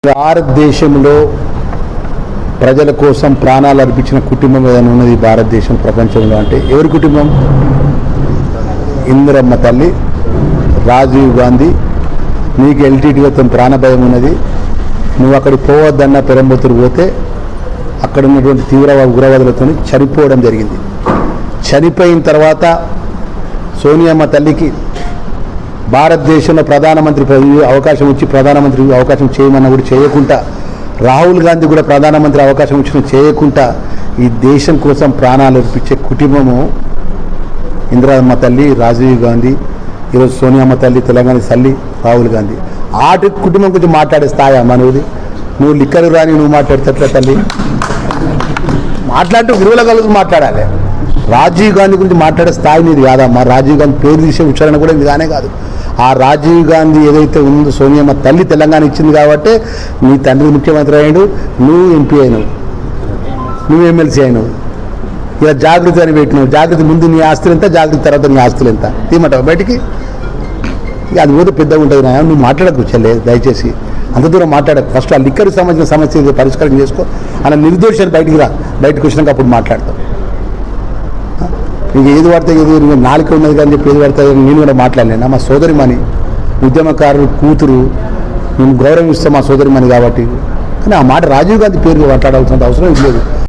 భారతదేశంలో ప్రజల కోసం ప్రాణాలు అర్పించిన కుటుంబం ఏదైనా ఉన్నది భారతదేశం ప్రపంచంలో అంటే ఎవరి కుటుంబం? ఇందిరమ్మ తల్లి, రాజీవ్ గాంధీ. నీకు ఎల్టీటీగా తన ప్రాణభయం ఉన్నది, నువ్వు అక్కడికి పోవద్దన్న పెరంబతూరు పోతే అక్కడ ఉన్నటువంటి తీవ్ర ఉగ్రవాదులతో చనిపోవడం జరిగింది. చనిపోయిన తర్వాత సోనియమ్మ తల్లికి భారతదేశంలో ప్రధానమంత్రి అవకాశం వచ్చి ప్రధానమంత్రి అవకాశం చేయమన్నా కూడా చేయకుండా, రాహుల్ గాంధీ కూడా ప్రధానమంత్రి అవకాశం వచ్చిన చేయకుండా ఈ దేశం కోసం ప్రాణాలు అర్పించే కుటుంబము ఇందిరమ్మ తల్లి, రాజీవ్ గాంధీ, ఈరోజు సోనియమ్మ తల్లి, తెలంగాణ తల్లి, రాహుల్ గాంధీ. ఆటి కుటుంబం గురించి మాట్లాడే స్థాయి మనది. నువ్వు లిక్కరు రాని నువ్వు మాట్లాడితే తల్లి మాట్లాడుతూ విలువల కలుగు మాట్లాడాలి. రాజీవ్ గాంధీ గురించి మాట్లాడే స్థాయి నీది కాదమ్మా. రాజీవ్ గాంధీ పేరు తీసే ఉచ్చారణ కూడా ఇది కానే కాదు. ఆ రాజీవ్ గాంధీ ఏదైతే ఉందో సోనియమ్మ తల్లి తెలంగాణ ఇచ్చింది కాబట్టి నీ తండ్రి ముఖ్యమంత్రి అయ్యాడు, నువ్వు ఎంపీ అయినావు, నువ్వు ఎమ్మెల్సీ అయినావు. ఇలా జాగృతి అని పెట్టినావు. జాగృతి ముందు నీ ఆస్తులు ఎంత, జాగృతి తర్వాత నీ ఆస్తులు ఎంత తీయమంటావు బయటికి. ఇక అది పోతే పెద్దగా ఉంటుంది. నువ్వు మాట్లాడకు చెల్లే, దయచేసి అంత దూరం మాట్లాడకు. ఫస్ట్ ఆ లిక్కర్కి సంబంధించిన సమస్య పరిష్కారం చేసుకో. అలా నిర్దోషాలు బయటికి రా, బయటకు వచ్చినాక అప్పుడు మాట్లాడతావు. నీకు ఏది పడితే ఏది నాలుక ఉన్నది కానీ చెప్పి ఏది పడితే నేను కూడా మాట్లాడలేను. మా సోదరిమణి, ఉద్యమకారులు కూతురు, మేము గౌరవిస్తాం మా సోదరిమణి కాబట్టి. కానీ ఆ మాట రాజీవ్ గాంధీ పేరు మాట్లాడాల్సిన అవసరం లేదు.